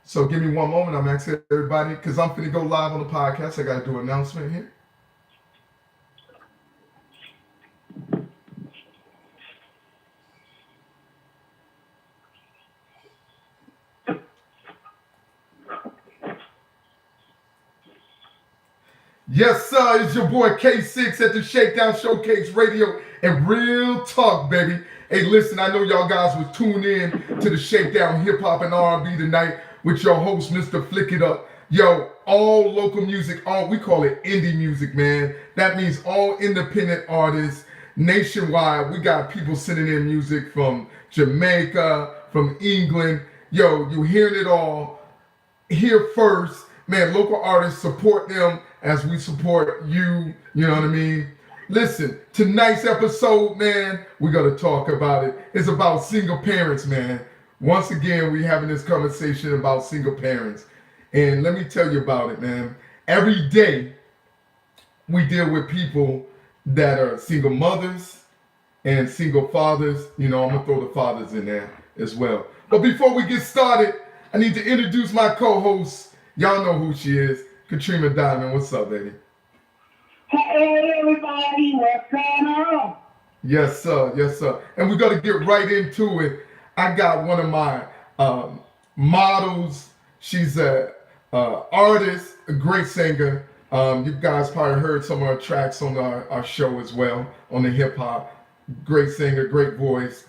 So give me one moment. I'm asking everybody because I'm finna go live on the podcast. I gotta do an announcement here. Yes, sir. It's your boy K6 at the ShakeDown Showcase Radio and Real Talk, baby. Hey, listen, I know y'all guys was tuned in to the Shakedown Hip Hop and R&B tonight with your host, Mr. Flick It Up. Yo, all local music, all we call it indie music, man. That means all independent artists nationwide. We got people sending in music from Jamaica, from England. Yo, you hearing it all here first. Man, local artists, support them as we support you. You know what I mean? Listen, tonight's episode, man, we're going to talk about it. It's about single parents, man. Once again, we're having this conversation about single parents. And let me tell you about it, man. Every day, we deal with people that are single mothers and single fathers. You know, I'm going to throw the fathers in there as well. But before we get started, I need to introduce my co-host. Y'all know who she is, Katrina Diamond. What's up, baby? Hey, everybody, what's going on? Yes, sir. Yes, sir. And we're going to get right into it. I got one of my models. She's a artist, a great singer. You guys probably heard some of her tracks on our show as well, on the hip hop. Great singer, great voice,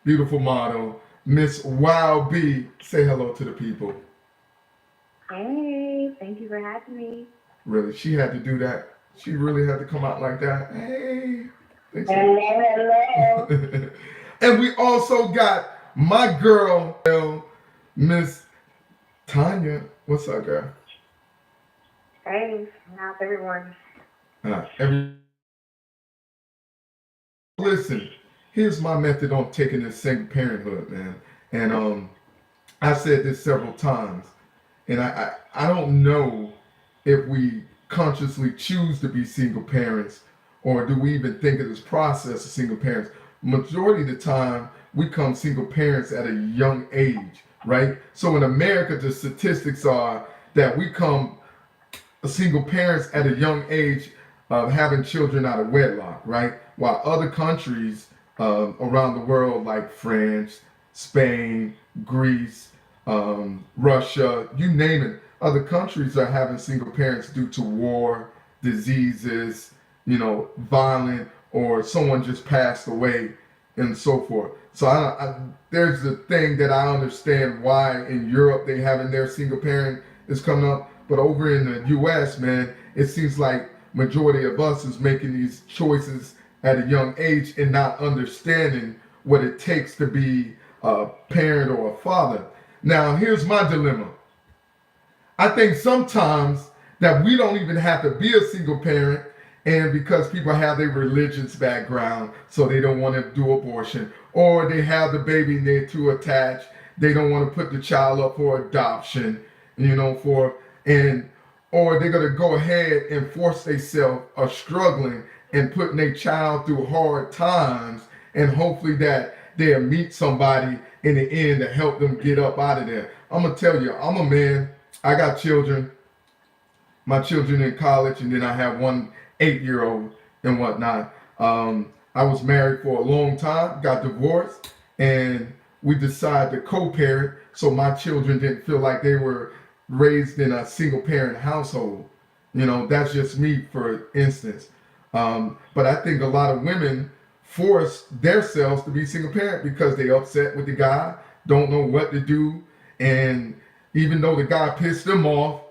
beautiful model. Miss Wild B, say hello to the people. Hey, thank you for having me. Really, she had to do that. She really had to come out like that. Hey. Hello. And we also got my girl, Miss Tanya. What's up, girl? Hey, how's everyone? Every Listen, here's my method on taking this single parenthood, man. And I said this several times, and I don't know if we consciously choose to be single parents or do we even think of this process of single parents. Majority of the time, we come single parents at a young age, right? So in America, the statistics are that we come single parents at a young age of having children out of wedlock, right? While other countries around the world, like France, Spain, Greece, Russia, you name it, other countries are having single parents due to war, diseases, violent, or someone just passed away, and so forth. So there's the thing that I understand why in Europe they having their single parent is coming up, but over in the U.S., man, it seems like majority of us is making these choices at a young age and not understanding what it takes to be a parent or a father. Now, here's my dilemma. I think sometimes that we don't even have to be a single parent, and because people have their religious background, so they don't want to do abortion, or they have the baby and they're too attached, they don't want to put the child up for adoption, or they're gonna go ahead and force themselves are struggling and putting their child through hard times, and hopefully that they'll meet somebody in the end to help them get up out of there. I'm gonna tell you, I'm a man. I got children. My children in college, and then I have one 8-year old and whatnot. I was married for a long time, got divorced, and we decided to co-parent so my children didn't feel like they were raised in a single parent household. That's just me, for instance. But I think a lot of women force themselves to be single parent because they upset with the guy, don't know what to do, and even though the guy pissed them off,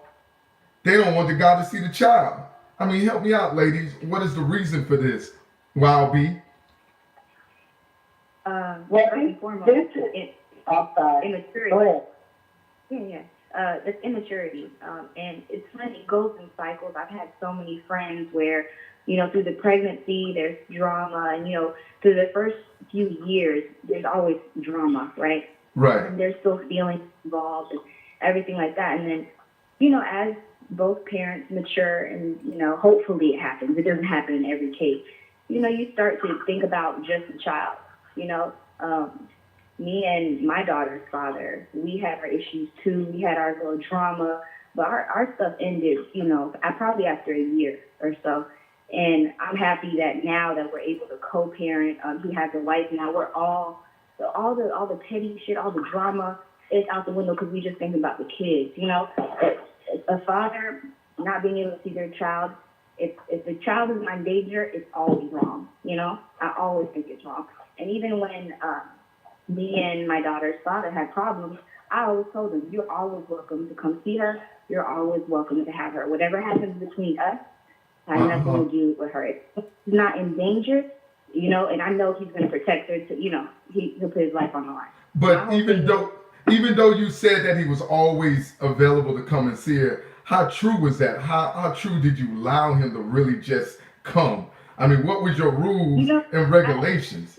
they don't want the guy to see the child. I mean, help me out, ladies. What is the reason for this? Wild B? Well, First and foremost, this is, I'm sorry. immaturity. Go ahead. That's immaturity. And it's funny, it goes in cycles. I've had so many friends where, through the pregnancy, there's drama. And, through the first few years, there's always drama, right? Right. And there's still feelings involved and everything like that. And then, as both parents mature and, hopefully it happens. It doesn't happen in every case. You start to think about just the child, me and my daughter's father, we had our issues too. We had our little drama, but our stuff ended, probably after a year or so. And I'm happy that now that we're able to co-parent. He has a wife now. We're all the petty shit, all the drama is out the window because we just think about the kids. A father not being able to see their child. If the child is in danger, it's always wrong. I always think it's wrong. And even when me and my daughter's father had problems, I always told him, you're always welcome to come see her. You're always welcome to have her. Whatever happens between us has nothing to do with her. If she's not in danger, and I know he's going to protect her. He'll put his life on the line. But even though you said that he was always available to come and see her, how true was that? How true did you allow him to really just come? I mean, what was your rules and regulations?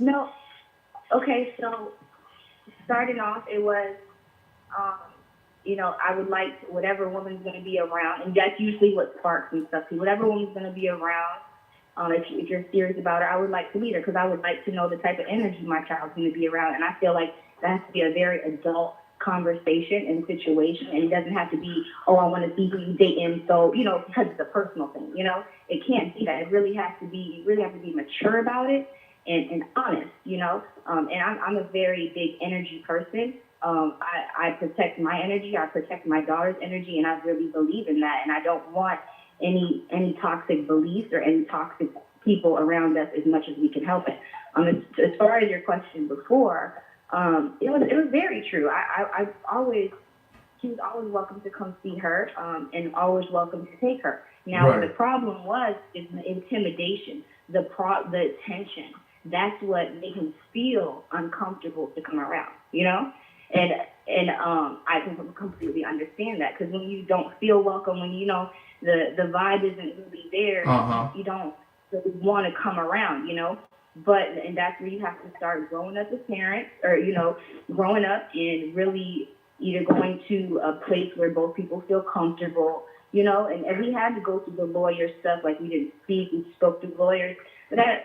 Okay, so starting off, it was, I would like whatever woman's going to be around, and that's usually what sparks and stuff too. Whatever woman's going to be around, if you're serious about her, I would like to meet her because I would like to know the type of energy my child's going to be around, and I feel like that has to be a very adult conversation and situation, and it doesn't have to be, I want to see who you dating, so because it's a personal thing. It can't be that. It really has to be. You really have to be mature about it and honest. And I'm a very big energy person. I protect my energy. I protect my daughter's energy, and I really believe in that. And I don't want any toxic beliefs or any toxic people around us as much as we can help it. As far as your question before. It was very true. She was always welcome to come see her, and always welcome to take her. Now, what the problem is the intimidation, the attention. That's what made him feel uncomfortable to come around, And I can completely understand that because when you don't feel welcome, when the vibe isn't really there, you don't really want to come around, and that's where you have to start growing up as parents, or growing up and really either going to a place where both people feel comfortable, and we had to go through the lawyer stuff. Like, we didn't speak, we spoke to lawyers, but that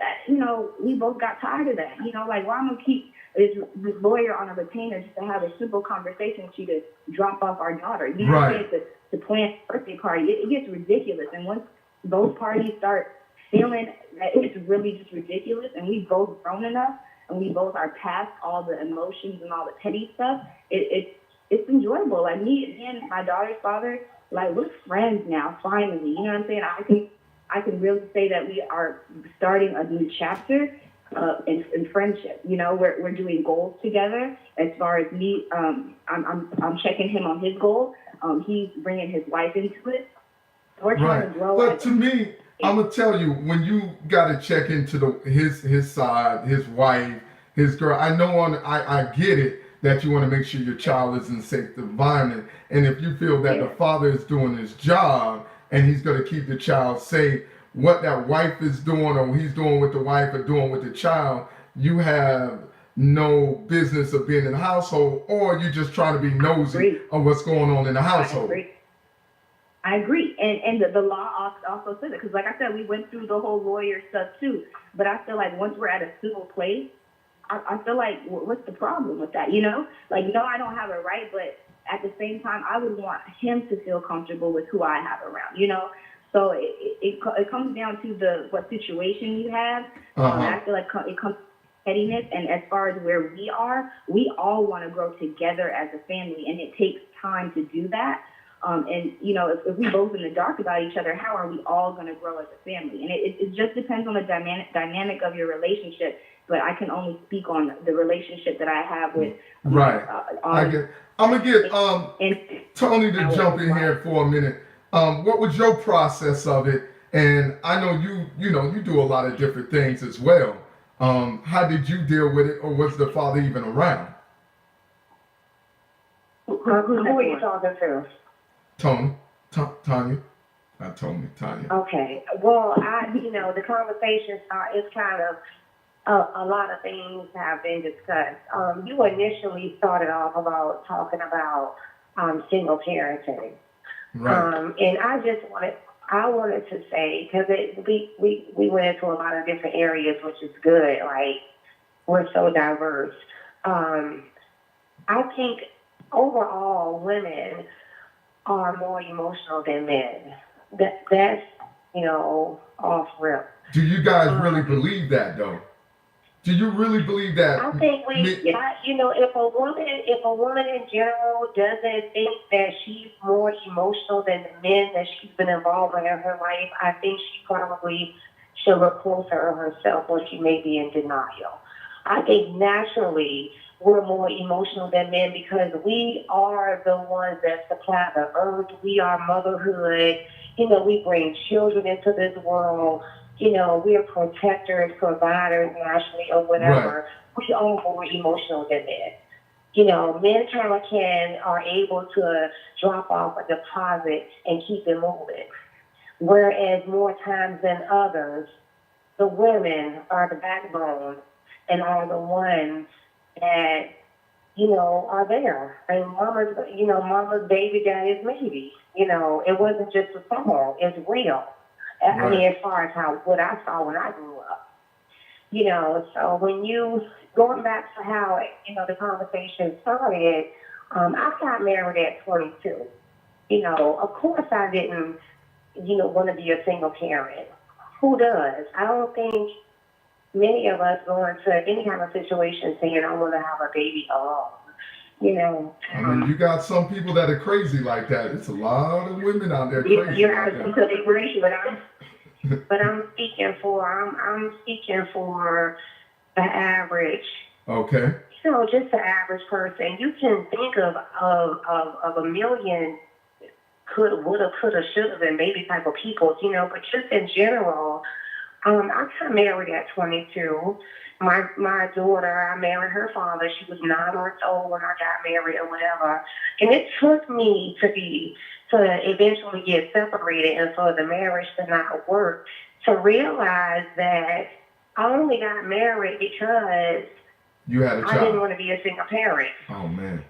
we both got tired of that. Like, why am I gonna keep this lawyer on a retainer just to have a simple conversation with you to drop off our daughter? To plan a birthday party, it gets ridiculous. And once both parties start feeling that it's really just ridiculous, and we both grown enough, and we both are past all the emotions and all the petty stuff, it's enjoyable. Like, me and my daughter's father, like, we're friends now, finally. You know what I'm saying? I can really say that we are starting a new chapter in friendship. We're doing goals together. As far as me, I'm checking him on his goal. He's bringing his wife into it. We're trying to grow. But to me, I'm gonna tell you, when you got to check into his side, his wife, his girl. I know I get it that you want to make sure your child is in a safe environment, and if you feel that the father is doing his job and he's going to keep the child safe, what that wife is doing or he's doing with the wife or doing with the child, you have no business of being in the household, or you're just trying to be nosy of what's going on in the household. I agree. And the law also says it, because like I said, we went through the whole lawyer stuff too. But I feel like once we're at a civil place, I feel like, what's the problem with that? Like, no, I don't have a right, but at the same time, I would want him to feel comfortable with who I have around, So it comes down to what situation you have. I feel like it comes to pettiness. And as far as where we all want to grow together as a family, and it takes time to do that. If we both in the dark about each other, how are we all going to grow as a family? And it just depends on the dynamic of your relationship. But I can only speak on the relationship that I have with. I'm gonna get Tony to jump in here for a minute. What was your process of it? And I know you do a lot of different things as well. How did you deal with it, or was the father even around? Who are you talking to? Tony. Tanya. Not Tony. Tanya. Okay. Well, the conversation is kind of a lot of things have been discussed. You initially started off about talking about single parenting, and I wanted to say, because we went into a lot of different areas, which is good. Like, we're so diverse. I think overall women are more emotional than men. That's off rip. Do you guys really believe that though? Do you really believe that? I think if a woman in general doesn't think that she's more emotional than the men that she's been involved in her life, I think she probably should look closer at herself, or she may be in denial. I think naturally we're more emotional than men because we are the ones that supply the earth. We are motherhood. We bring children into this world. We're protectors, providers, nationally, or whatever. Right. We are more emotional than men. Men are able to drop off a deposit and keep it moving. Whereas more times than others, the women are the backbone and are the ones that, are there. And mama's baby got his maybe. It wasn't just a song, it's real. Right. I mean, as far as what I saw when I grew up. So when going back to how, the conversation started, I got married at 22. Of course I didn't, want to be a single parent. Who does? I don't think many of us go into any kind of situation saying, I want to have a baby alone. I mean, you got some people that are crazy like that. It's a lot of women out there crazy. You're absolutely crazy, but I'm speaking for the average. Okay. Just the average person. You can think of a million woulda, coulda, shoulda, and maybe type of people, but just in general, I got married at 22. My daughter, I married her father. She was 9 months old when I got married or whatever. And it took me to eventually get separated and for the marriage to not work, to realize that I only got married because you had a child. I didn't want to be a single parent. Oh, man.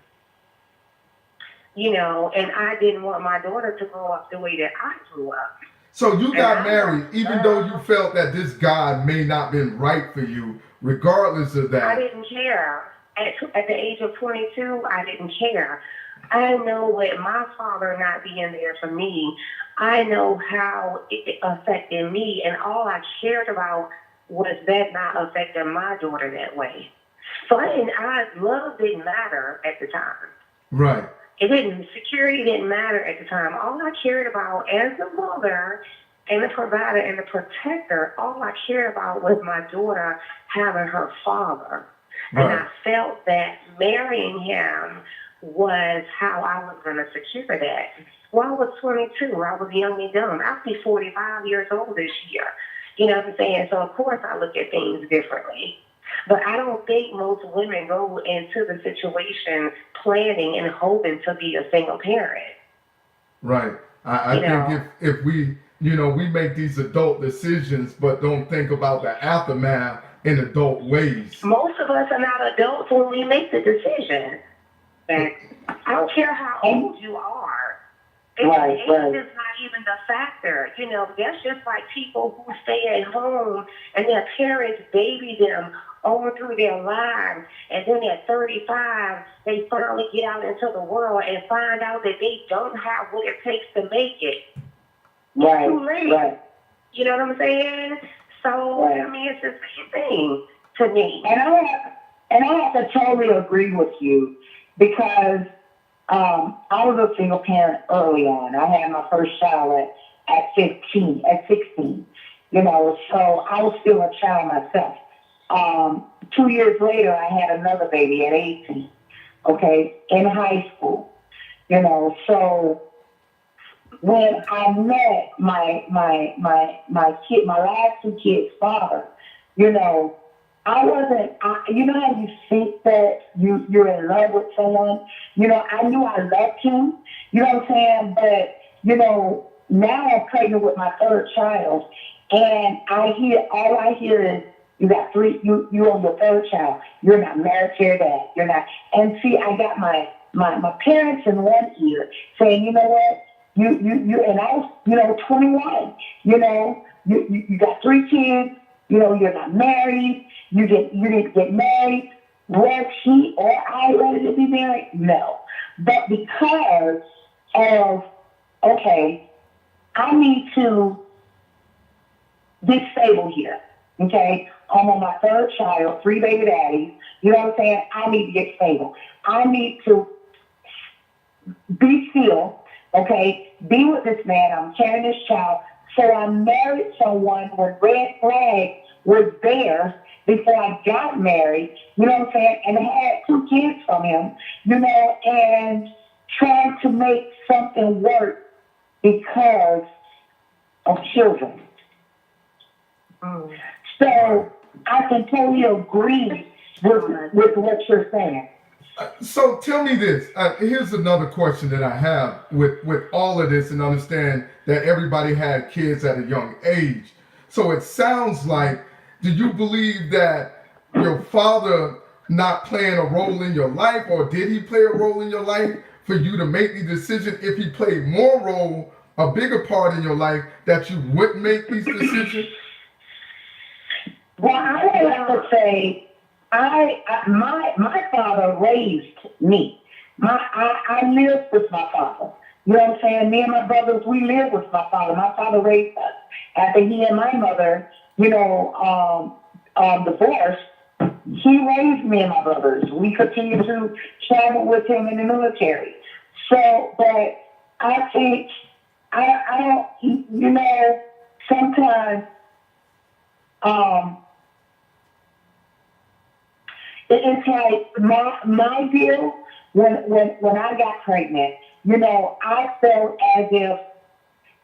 And I didn't want my daughter to grow up the way that I grew up. So you got married, even though you felt that this guy may not been right for you, regardless of that. I didn't care. At the age of 22, I didn't care. I know with my father not being there for me, I know how it affected me, and all I cared about was that not affecting my daughter that way. So love didn't matter at the time. Right. Security didn't matter at the time. All I cared about as a mother and the provider and the protector, all I cared about was my daughter having her father. Right. And I felt that marrying him was how I was going to secure that. Well, I was 22. I was young and dumb. I'll be 45 years old this year. You know what I'm saying? So, of course, I look at things differently. But I don't think most women go into the situation planning and hoping to be a single parent. Right. I think if we, we make these adult decisions but don't think about the aftermath in adult ways. Most of us are not adults when we make the decision. I don't care how old you are. Age is not even the factor. That's just like people who stay at home and their parents baby them all through their lives, and then at 35, they finally get out into the world and find out that they don't have what it takes to make it. Right. Too late. Right. You know what I'm saying? So, right. I mean, it's the same thing to me. And I have to totally agree with you because I was a single parent early on. I had my first child at 16. So I was still a child myself. 2 years later, I had another baby at 18, okay, in high school, so when I met my last 2 kids' father, I wasn't, you know how you think that you're in love with someone? I knew I loved him, you know what I'm saying? But, now I'm pregnant with my third child, and all I hear is, you got 3, you on your third child. You're not married to your dad. You're not. And see, I got my parents in one ear saying, you know what? You and I was, 21. You got 3 kids. You're not married. You didn't get married. Was he or I ready to be married? No. But because of, okay, I need to be stable here. Okay? I'm on my third child, 3 baby daddies. You know what I'm saying? I need to get stable. I need to be still, okay? Be with this man. I'm carrying this child. So I married someone when red flag was there before I got married, you know what I'm saying? And I had 2 kids from him, you know, and trying to make something work because of children. Mm. So I can totally agree with what you're saying. So tell me this. Here's another question that I have with all of this, and understand that everybody had kids at a young age. So it sounds like, do you believe that your father not playing a role in your life, or did he play a role in your life for you to make the decision? If he played more role, a bigger part in your life, that you would make these decisions? Well, I would have to say, my father raised me. I lived with my father. You know what I'm saying? Me and my brothers, we lived with my father. My father raised us. After he and my mother, you know, divorced, he raised me and my brothers. We continued to travel with him in the military. So, but I think I don't, you know, sometimes it's like my deal when I got pregnant, you know, I felt as if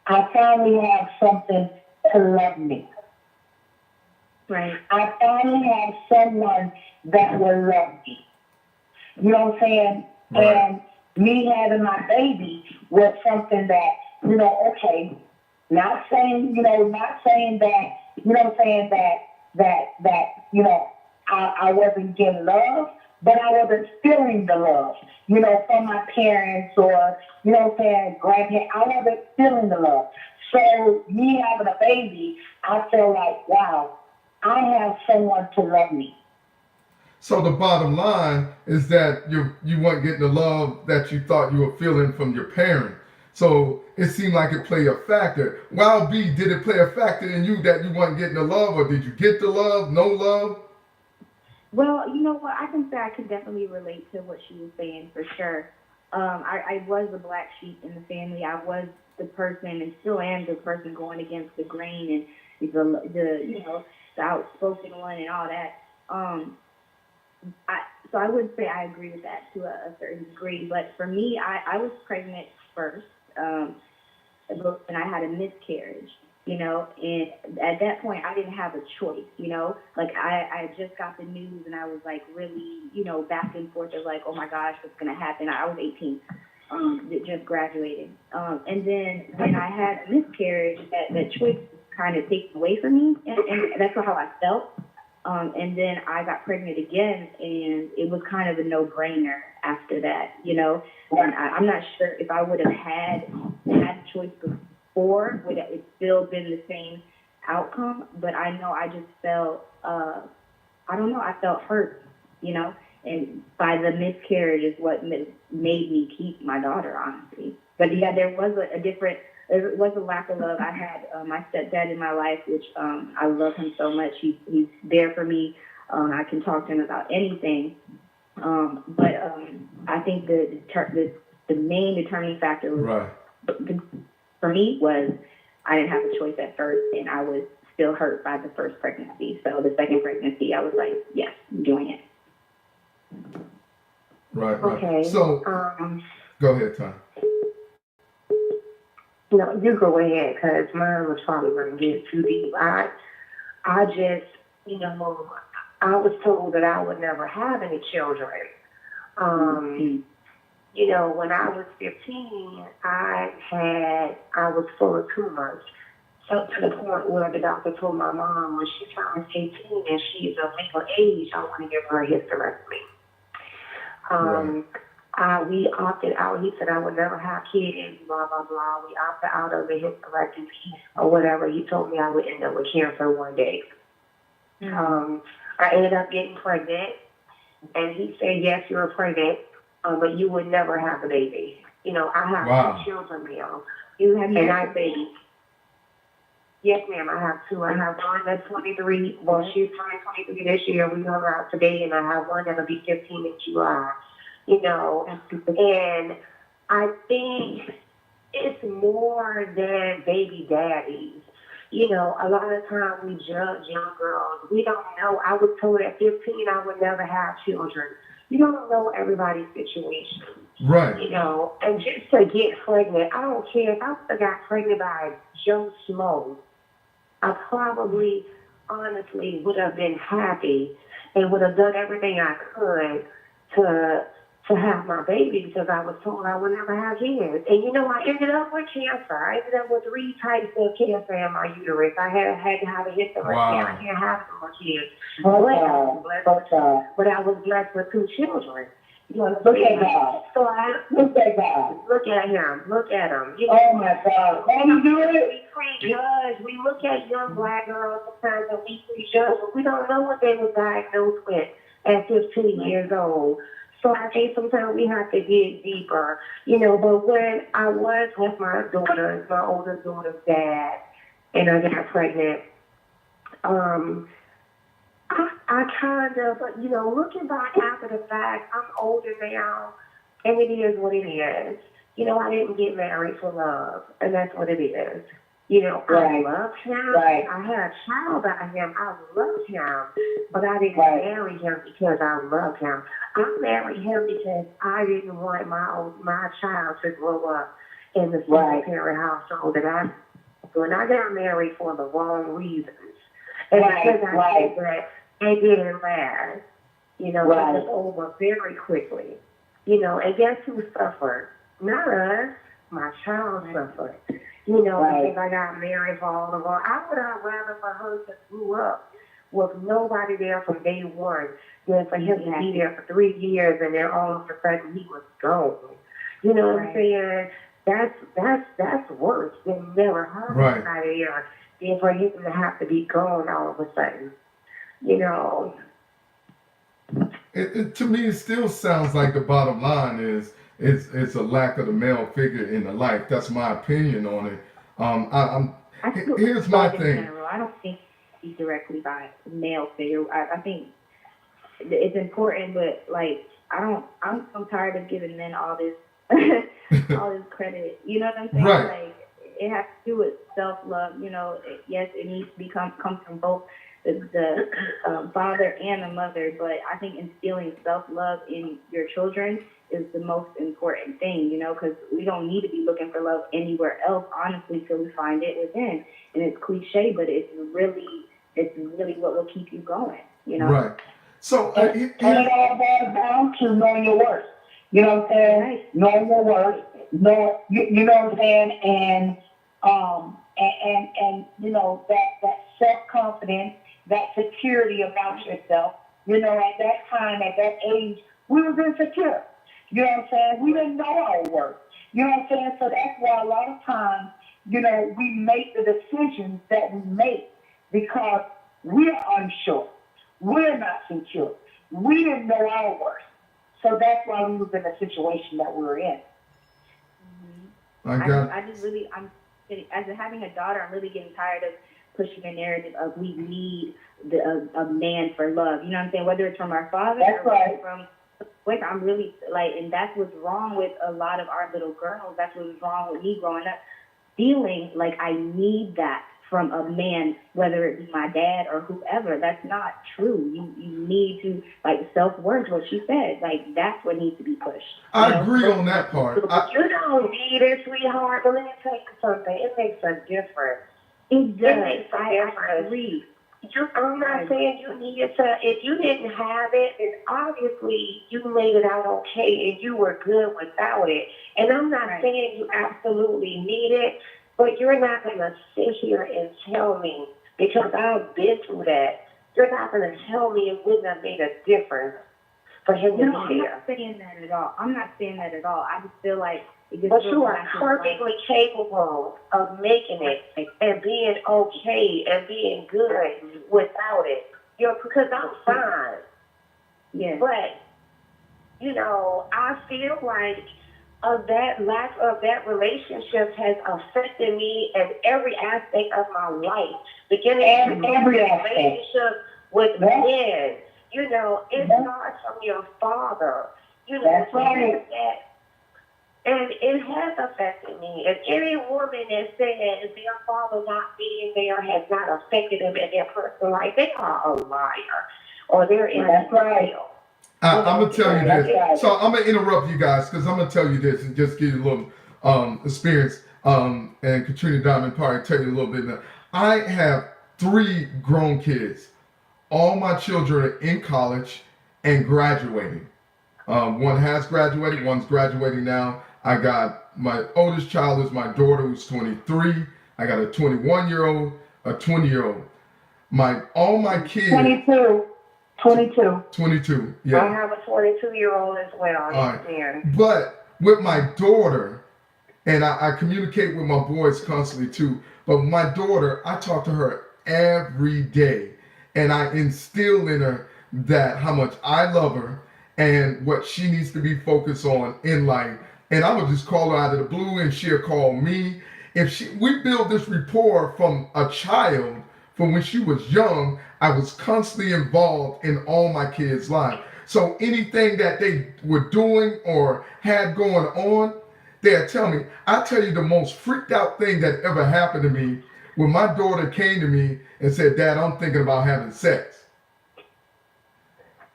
I finally have something to love me. Right. I finally have someone that will love me. You know what I'm saying? Right. And me having my baby was something that, you know, okay, not saying that, you know what I'm saying, that, you know, I wasn't getting love, but I wasn't feeling the love, you know, from my parents or, you know what I'm saying, grandparents. I wasn't feeling the love. So me having a baby, I feel like, wow, I have someone to love me. So the bottom line is that you weren't getting the love that you thought you were feeling from your parent. So it seemed like it played a factor. Wild B, did it play a factor in you that you weren't getting the love, or did you get the love, no love? Well, you know what? I can say I could definitely relate to what she was saying for sure. I was the black sheep in the family. I was the person, and still am the person going against the grain and the you know, the outspoken one and all that. So I would say I agree with that to a certain degree. But for me, I was pregnant first, and I had a miscarriage, you know, and at that point I didn't have a choice, you know, like I just got the news and I was like really, you know, back and forth of like, oh my gosh, what's going to happen? I was 18, just graduated. And then when I had a miscarriage, that choice was kind of taken away from me, and that's how I felt. And then I got pregnant again, and it was kind of a no-brainer after that, you know. And I'm not sure if I would have had a choice before, would it still been the same outcome. But I know I just felt, I don't know, I felt hurt, you know. And by the miscarriage is what made me keep my daughter, honestly. But yeah, there was there was a lack of love. I had my stepdad in my life, which I love him so much. He's there for me. I can talk to him about anything. But I think the main determining factor was, Right. for me, was I didn't have a choice at first, and I was still hurt by the first pregnancy. So the second pregnancy, I was like, yes, I'm doing it. Right. Okay. So go ahead, Tom. No, you go ahead, because mine was probably going to get too deep. I just, you know, I was told that I would never have any children. You know, when I was 15, I was full of tumors. So to the point where the doctor told my mom when she turns 18 and she's of legal age, I want to give her a hysterectomy. We opted out. He said I would never have kids, blah, blah, blah. We opted out of the hysterectomy or whatever. He told me I would end up with cancer one day. I ended up getting pregnant, and he said, yes, you're pregnant, but you would never have a baby. You know, I have Wow. 2 children now. You have And I say, yes, ma'am, I have 2. I have one that's 23. Well, she's turning 23 this year. We hung out today, and I have one that'll be 15 in July. You know, and I think it's more than baby daddies. You know, a lot of times we judge young girls. We don't know. I was told at 15 I would never have children. You don't know everybody's situation. Right. You know, and just to get pregnant, I don't care if I would have got pregnant by Joe Schmo. I probably, honestly, would have been happy and would have done everything I could to have my baby because I was told I would never have kids. And you know, I ended up with cancer. I ended up with 3 types of cancer in my uterus. I had to have a hysterectomy. Wow. I can't have no more kids. But I was blessed with 2 children. You know, look at God. So Look at God. look at him. Look at him. You know, Oh my God. Can you do it? we prejudge. We look at young black girls sometimes and we prejudge, but we don't know what they were diagnosed with at 15 years old. So I think sometimes we have to get deeper, you know. But when I was with my daughter, my older daughter's dad, and I got pregnant, I kind of, you know, looking back after the fact, I'm older now, and it is what it is. You know, I didn't get married for love, and that's what it is. You know, Right. I love him. Right. I had a child by him. I love him, but I didn't Right. marry him because I love him. I married him because I didn't want my child to grow up in the single Right. parent household that I. When I got married for the wrong reasons, and Right, because I right. said that it didn't last, you know, Right. it was over very quickly. You know, and guess who suffered? Not us. My child suffered. You know, Right. because I got married for all of her. I would have rather for her to grew up with nobody there from day one than for him to be there for 3 years and then all of a sudden he was gone. You know what I'm saying? That's worse than never having Right. somebody there than for him to have to be gone all of a sudden. You know. To me, it still sounds like the bottom line is it's a lack of the male figure in the life. That's my opinion on it. Here's my in thing. general, I don't think it's directly by male figure. I think it's important, but like I'm so tired of giving men all this all this credit. You know what I'm saying? Right. Like it has to do with self-love. You know, yes, it needs to come from both the father and the mother, but I think instilling self-love in your children is the most important thing, you know, because we don't need to be looking for love anywhere else, honestly, till we find it within. And it's cliche, but it's really what will keep you going, you know? Right. So And it all boils down to knowing your worth. You know what I'm saying? Right. Knowing your worth. You know what I'm saying? And you know, that self-confidence, that security about yourself. You know, at that time, at that age, we was insecure. You know what I'm saying? We didn't know our worth. You know what I'm saying? So that's why a lot of times, you know, we make the decisions that we make because we're unsure. We're not secure. We didn't know our worth. So that's why we was in the situation that we were in. As having a daughter, I'm really getting tired of pushing the narrative of we need a man for love. You know what I'm saying? Whether it's from our father That's or right. from I'm really like, and that's what's wrong with a lot of our little girls. That's what's wrong with me growing up, feeling like I need that from a man, whether it be my dad or whoever. That's not true. You need to, like, self-worth, what she said, like, that's what needs to be pushed. I agree on that part. You don't need it, sweetheart, but let me tell you something. It makes a difference. It does. It makes a difference. I agree. I'm not saying you needed to. If you didn't have it, then obviously you made it out okay and you were good without it. And I'm not saying you absolutely need it, but you're not going to sit here and tell me, because I've been through that, you're not going to tell me it wouldn't have made a difference for him to No, be I'm there. not saying that at all. I'm not saying that at all. I just feel like it just But feels you are like it's perfectly capable of making it and being okay and being good without it. Because I'm fine. Yes. But, I feel like that lack of that relationship has affected me in every aspect of my life. Beginning And with every the aspect. relationship with Yes. men. It Yes. starts from your father. That's right. And it has affected me. And any woman that says their father not being there has not affected them in their personal life, they are a liar. Or they're in That's right. denial. I'm gonna tell you That's this. right. So I'm gonna interrupt you guys because I'm gonna tell you this and just give you a little experience. And Katrina Diamond probably tell you a little bit now. I have 3 grown kids. All my children are in college and graduating. One has graduated, one's graduating now. I got my oldest child is my daughter who's 23. I got a 21-year-old, a 20-year-old. All my kids 22. 22, I yeah. have a 22-year-old as well. All Yes, right. ma'am. But with my daughter, and I communicate with my boys constantly too, but my daughter, I talk to her every day. And I instill in her that how much I love her and what she needs to be focused on in life. And I would just call her out of the blue and she'll call me. We build this rapport from a child, from when she was young. I was constantly involved in all my kids' lives. So anything that they were doing or had going on, they'd tell me. I tell you the most freaked out thing that ever happened to me when my daughter came to me and said, "Dad, I'm thinking about having sex."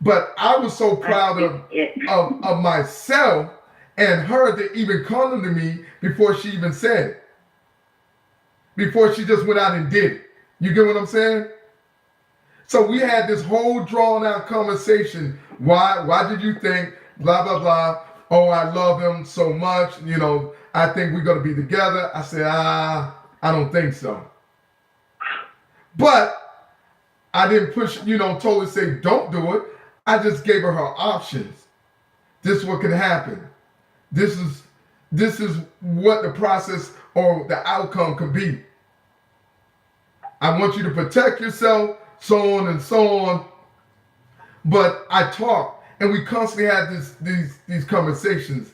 But I was so proud of myself and her to even come to me before she even said it. Before she just went out and did it. You get what I'm saying? So we had this whole drawn out conversation. Why did you think blah blah blah? Oh, I love him so much. I think we're gonna be together. I said, I don't think so. But I didn't push, totally say don't do it. I just gave her options. This is what can happen. This is what the process or the outcome could be. I want you to protect yourself, so on and so on. But I talk, and we constantly have these conversations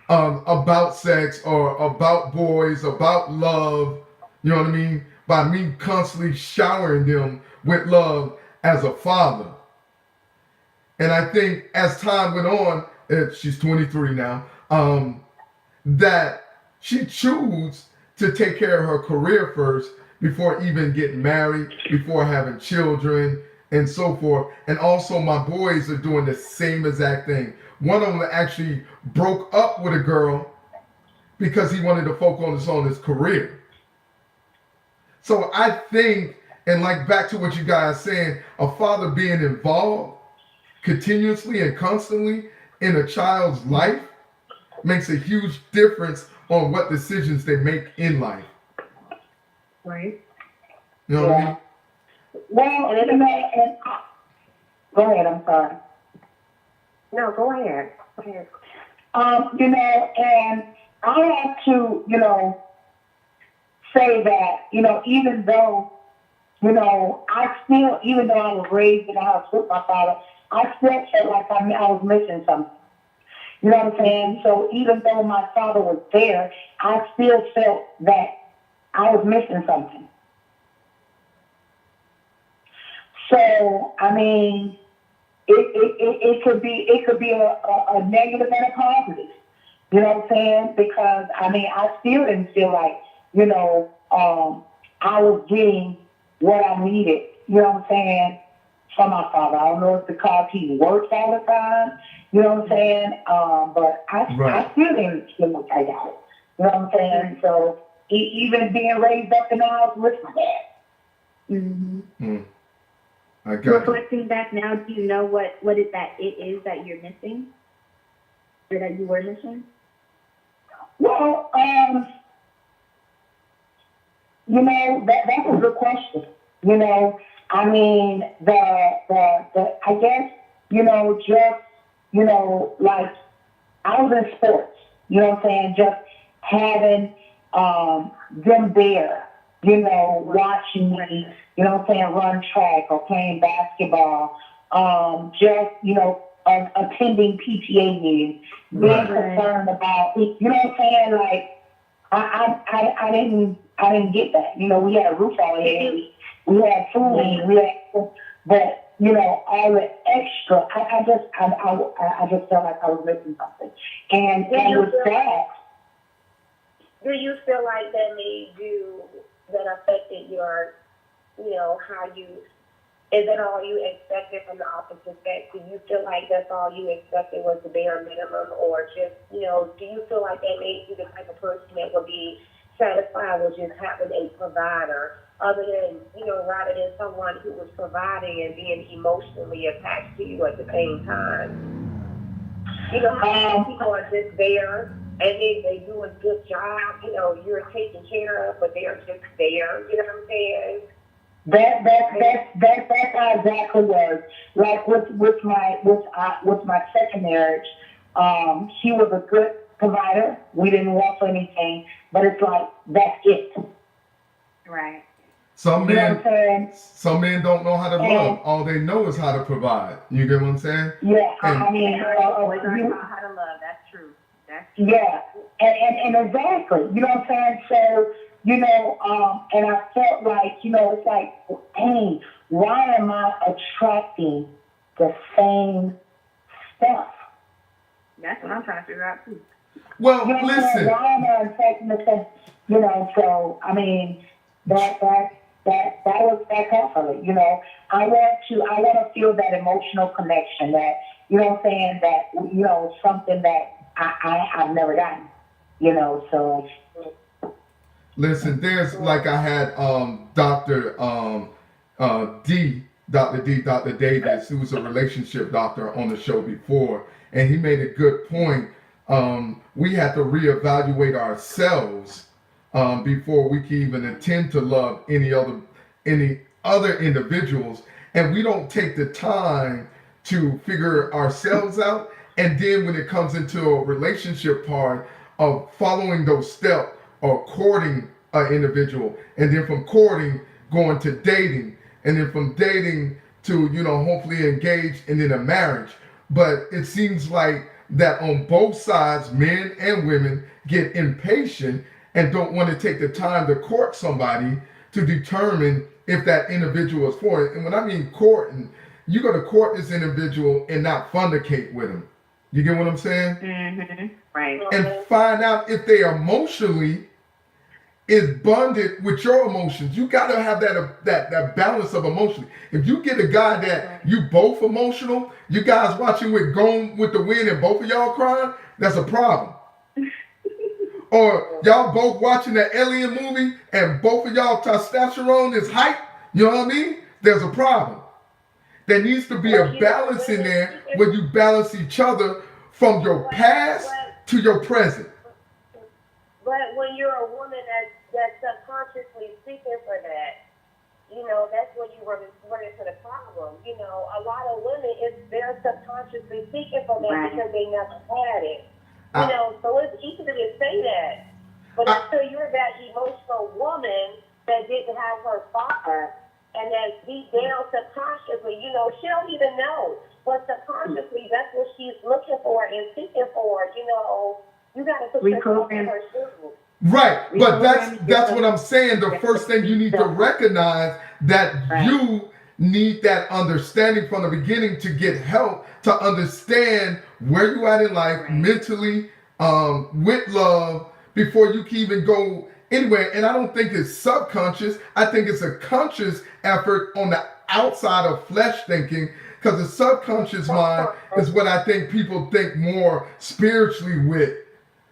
about sex or about boys, about love. You know what I mean? By me constantly showering them with love as a father. And I think as time went on, she's 23 now, that she chose to take care of her career first before even getting married, before having children, and so forth. And also my boys are doing the same exact thing. One of them actually broke up with a girl because he wanted to focus on his career. So I think, and like back to what you guys are saying, a father being involved continuously and constantly in a child's life makes a huge difference on what decisions they make in life. Right. You know what I mean? Well, and go ahead. I'm sorry. No, go ahead. Go ahead. And I have to, say that, even though, I still, even though I was raised in a house with my father, I still felt like I was missing something. You know what I'm saying? So even though my father was there, I still felt that I was missing something. So, I mean, it could be a negative and a positive. You know what I'm saying? Because, I mean, I still didn't feel like, I was getting what I needed, you know what I'm saying, from my father. I don't know if it's because he works all the time, you know what I'm saying, but I still didn't feel like I got it, you know what I'm saying? So even being raised up in the house with my dad. Mm-hmm. I got Reflecting back now, do you know what it is that you're missing, or that you were missing? Well, that's a good question. I mean, the I guess, like I was in sports, you know what I'm saying? Just having them there, watching me, you know what I'm saying, run track or playing basketball, just, attending PTA meetings, being Right. concerned about, you know what I'm saying? Like, I didn't get that. We had a roof on our head, we had food, but, all the extra, I just felt like I was missing something. And with that, Do you feel like that affected your, how you, is that all you expected from the opposite sex? Do you feel like that's all you expected was the bare minimum, or just, do you feel like that made you the type of person that would be satisfied with just having a provider, other than, rather than someone who was providing and being emotionally attached to you at the same time? How some people are just there and they do a good job, you're taken care of, but they're just there, you know what I'm saying? That's how exactly was. Like with my second marriage, she was a good provider. We didn't want for anything, but it's like that's it. Right. Some You know what I'm men, saying? some men don't know how to love. All they know is how to provide. You get what I'm saying? Yeah, And I mean, Boys aren't taught how to love. That's true. That's true. yeah, and exactly. You know what I'm saying? So, and I felt like, it's like, dang, why am I attracting the same stuff? That's what I'm trying to figure out too. well, You know what I'm saying? listen. Why am I attracting the same? So I mean, that was that comfort. I want to feel that emotional connection. That what I'm saying. That something that I've never gotten. So. Listen, there's like I had Dr. Davis, who was a relationship doctor on the show before, and he made a good point. We had to reevaluate ourselves before we can even intend to love any other individuals, and we don't take the time to figure ourselves out. And then when it comes into a relationship part of following those steps or courting an individual, and then from courting going to dating, and then from dating to hopefully engage and then a marriage. But it seems like that on both sides, men and women get impatient and don't want to take the time to court somebody to determine if that individual is for it. And when I mean courting, you got to court this individual and not fundicate with him. You get what I'm saying? Mm-hmm. Right. And find out if they emotionally is bonded with your emotions. You got to have that balance of emotion. If you get a guy that you both emotional, you guys watching with Gone with the Wind and both of y'all crying, that's a problem. Or y'all both watching that alien movie and both of y'all testosterone is hype, you know what I mean? There's a problem. There needs to be a balance in there where you balance each other from your past to your present. But when you're a woman that's subconsciously seeking for that, that's when you run into the problem. A lot of women, they're subconsciously seeking for that because they never had it. So it's easy to say that. But until you're that emotional woman that didn't have her father, and that deep down subconsciously, she don't even know. But subconsciously, that's what she's looking for and seeking for. You got to put yourself in her shoes. Right, but that's what I'm saying. The first thing you need to recognize that you need that understanding from the beginning to get help to understand where you at in life mentally, with love, before you can even go anywhere. And I don't think it's subconscious. I think it's a conscious effort on the outside of flesh thinking, because the subconscious mind is what I think people think more spiritually with.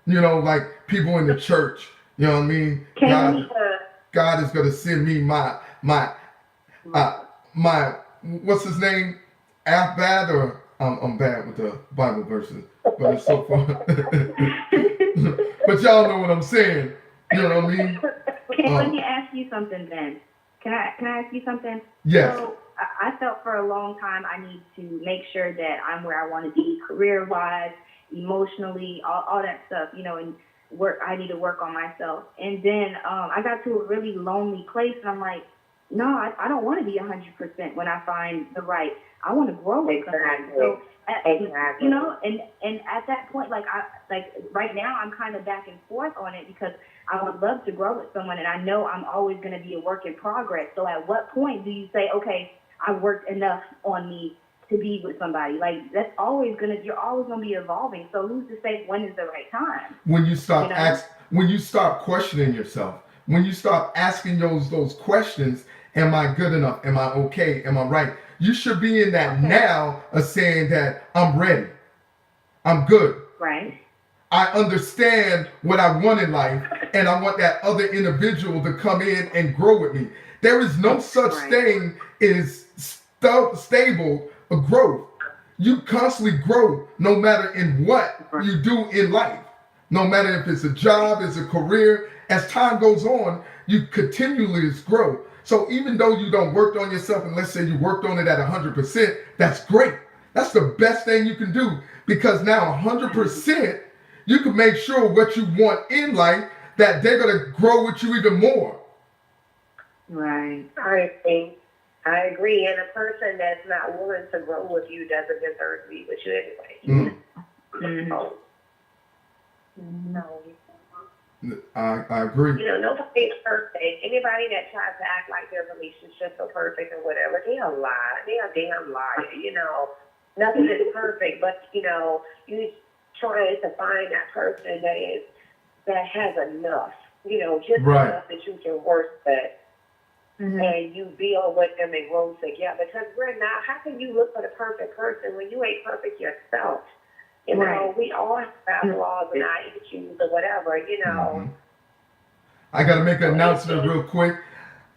Like people in the church. You know what I mean? God is gonna send me my what's his name? Bad, or I'm bad with the Bible verses, but it's so fun. But y'all know what I'm saying. You know what I mean? Okay, let me ask you something then. Can I ask you something? Yes. So I felt for a long time I need to make sure that I'm where I want to be career-wise, emotionally, all that stuff, and work. I need to work on myself. And then I got to a really lonely place, and I'm like, no, I don't want to be 100% when I find the right. I want to grow with somebody. So, Exactly. you know, and at that point, like right now, I'm kind of back and forth on it because I would love to grow with someone, and I know I'm always going to be a work in progress. So, at what point do you say, okay, I worked enough on me to be with somebody? Like that's always you're always gonna be evolving. So who's to say when is the right time? When you stop You know? when you stop questioning yourself, when you stop asking those questions, am I good enough? Am I okay? Am I right? You should be in that now of saying that I'm ready. I'm good. Right. I understand what I want in life, and I want that other individual to come in and grow with me. There is no such thing as stable growth. You constantly grow no matter in what you do in life. No matter if it's a job, it's a career, as time goes on, you continually grow. So even though you don't work on yourself, and let's say you worked on it at 100%, that's great. That's the best thing you can do because now 100%, you can make sure what you want in life that they're going to grow with you even more. Right. I agree. And a person that's not willing to grow with you doesn't deserve to be with you anyway. Mm. So, no. I agree. You know, nobody's perfect. Anybody that tries to act like their relationships are perfect or whatever, they are lying. They are damn liar. You know, nothing is perfect, but you know, you trying to find that person that has enough. You know, just enough that you can work with. And you build with them and grow together. Because we're not, how can you look for the perfect person when you ain't perfect yourself? You know, we all have flaws and our issues or whatever, you know. I got to make an announcement real quick.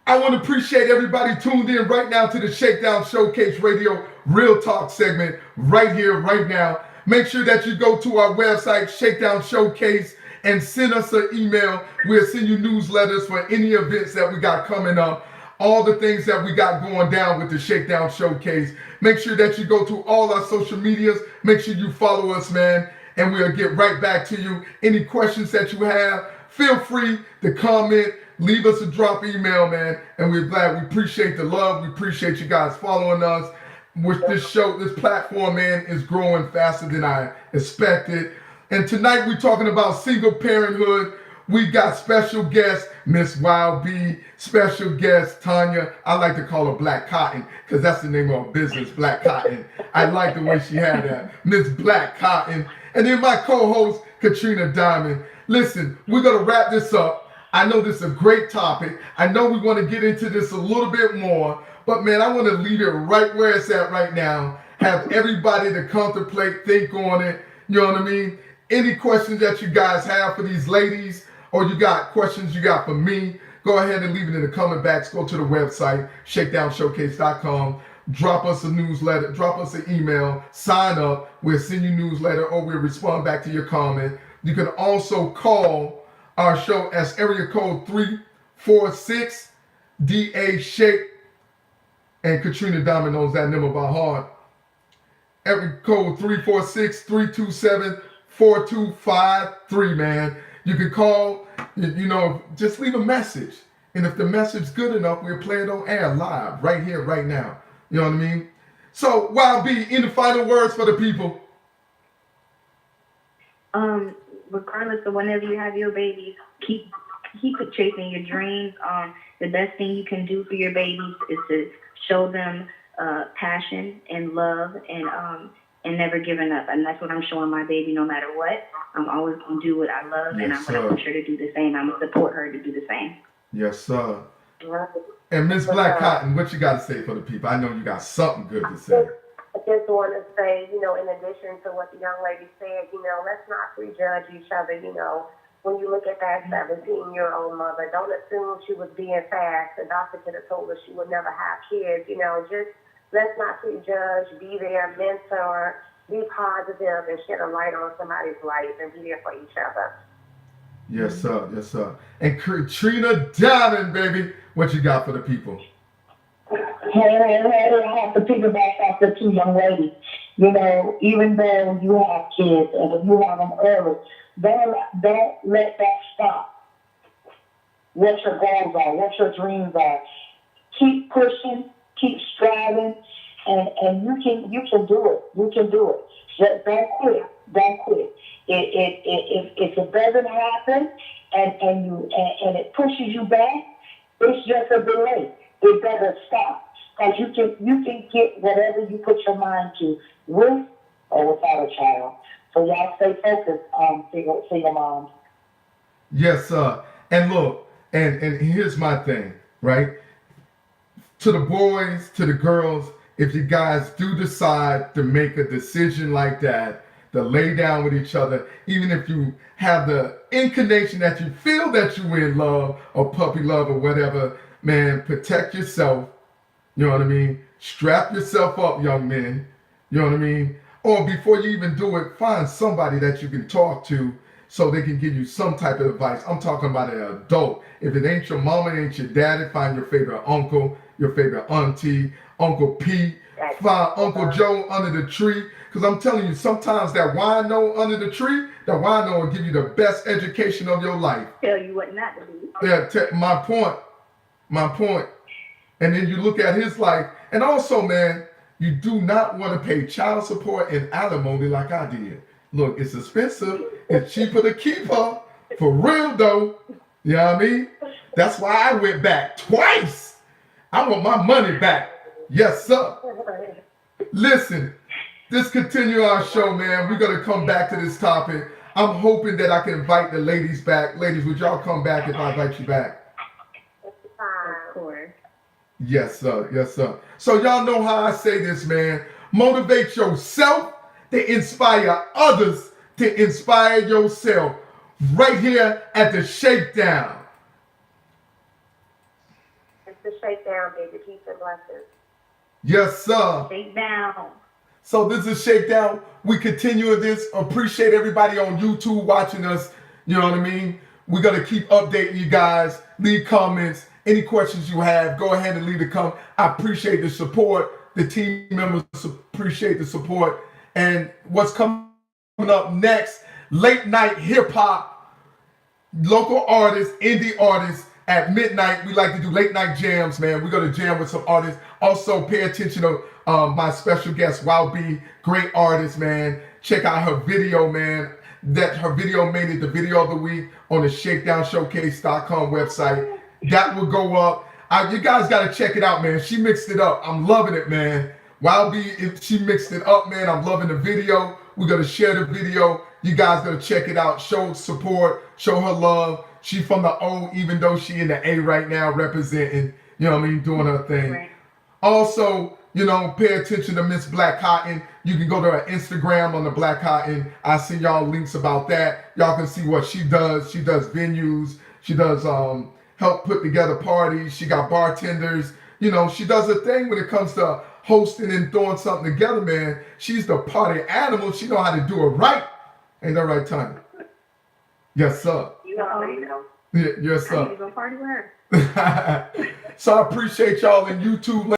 I want to appreciate everybody tuned in right now to the ShakeDown Showcase Radio Real Talk segment right here, right now. Make sure that you go to our website, ShakeDown Showcase, and send us an email. We'll send you newsletters for any events that we got coming up. All the things that we got going down with the ShakeDown Showcase. Make sure that you go to all our social medias. Make sure you follow us, man, and we'll get right back to you. Any questions that you have, feel free to comment, leave us a drop email, man, and we're glad. We appreciate the love. We appreciate you guys following us. With this show, this platform, man, is growing faster than I expected. And tonight we're talking about single parenthood. We got special guest, Miss Wild B, special guest, Tanya. I like to call her Black Cotton because that's the name of her business, Black Cotton. I like the way she had that, Miss Black Cotton. And then my co-host, Katrina Diamond. Listen, we're going to wrap this up. I know this is a great topic. I know we want to get into this a little bit more, but man, I want to leave it right where it's at right now. Have everybody to contemplate, think on it. You know what I mean? Any questions that you guys have for these ladies, or you got questions you got for me, go ahead and leave it in the comment box. Go to the website, shakedownshowcase.com. Drop us a newsletter, drop us an email, sign up. We'll send you a newsletter or we'll respond back to your comment. You can also call our show as area code 346 DA Shake. And Katrina Diamond knows that number by heart. Area code 346-327-4253, man. You can call, you know, just leave a message. And if the message's good enough, we'll play it on air live, right here, right now. You know what I mean? So, Wild B, any final words for the people? Regardless of whenever you have your babies, keep chasing your dreams. The best thing you can do for your babies is to show them passion and love and never giving up. And that's what I'm showing my baby no matter what. I'm always going to do what I love, and I'm going to push her to do the same. I'm going to support her to do the same. Yes, sir. And Miss Black Cotton, what you got to say for the people? I know you got something good to say. I just want to say, you know, in addition to what the young lady said, you know, let's not prejudge each other, you know. When you look at that 17-year-old mother, don't assume she was being fast. The doctor could have told her she would never have kids. You know, just let's not prejudge. Be there, mentor, be positive, and shed a light on somebody's life and be there for each other. Yes, sir. Yes, sir. And Katrina Diamond, baby, what you got for the people? Hey, I have to piggyback off the two young ladies. You know, even though you have kids and if you have them early, don't let that stop what your goals are, what your dreams are. keep pushing, keep striving, and you can do it. You can do it. Just don't quit. Don't quit. If it doesn't happen and it pushes you back, it's just a delay. It doesn't stop. Because you can get whatever you put your mind to, with or without a child. So y'all stay focused, single moms. Yes, sir. And look, and here's my thing, right? To the boys, to the girls, if you guys do decide to make a decision like that, to lay down with each other, even if you have the inclination that you feel that you're in love or puppy love or whatever, man, protect yourself. You know what I mean? Strap yourself up, young men. You know what I mean? Or before you even do it, find somebody that you can talk to so they can give you some type of advice. I'm talking about an adult. If it ain't your mama, it ain't your daddy, find your favorite uncle, your favorite auntie, Uncle Pete, find Uncle Joe under the tree. Because I'm telling you, sometimes that wino under the tree, that wino will give you the best education of your life. Tell you what not to do. Yeah, my point. And then you look at his life. And also, man, you do not want to pay child support and alimony like I did. Look, it's expensive. It's cheaper to keep her. For real, though. You know what I mean? That's why I went back twice. I want my money back. Yes, sir. Listen, let's continue our show, man. We're going to come back to this topic. I'm hoping that I can invite the ladies back. Ladies, would y'all come back if I invite you back? Of course. Yes, sir. Yes, sir. So y'all know how I say this, man. Motivate yourself to inspire others to inspire yourself. Right here at the ShakeDown. It's the ShakeDown, baby. Peace and blessings. Yes, sir. ShakeDown. So this is ShakeDown. We continue this. Appreciate everybody on YouTube watching us. You know what I mean? We're going to keep updating you guys. Leave comments. Any questions you have, go ahead and leave the comment. I appreciate the support. The team members appreciate the support. And what's coming up next, late night hip hop, local artists, indie artists at midnight. We like to do late night jams, man. We're going to jam with some artists. Also pay attention to my special guest, Wild B, great artist, man. Check out her video, man. That her video made it the video of the week on the ShakeDownShowcase.com website. That will go up. You guys got to check it out, man. She mixed it up. I'm loving it, man. Wild B, she mixed it up, man. I'm loving the video. We're going to share the video. You guys got to check it out. Show support. Show her love. She from the O, even though she in the A right now representing, you know what I mean, doing her thing. Right. Also, you know, pay attention to Miss Black Cotton. You can go to her Instagram on the Black Cotton. I see y'all links about that. Y'all can see what she does. She does venues. She does help put together parties. She got bartenders. You know, she does a thing when it comes to hosting and throwing something together, man. She's the party animal. She know how to do it right. Ain't that right, Tanya? Yes, sir. You already know. Yes, I need to sir. go party with her. So I appreciate y'all in YouTube.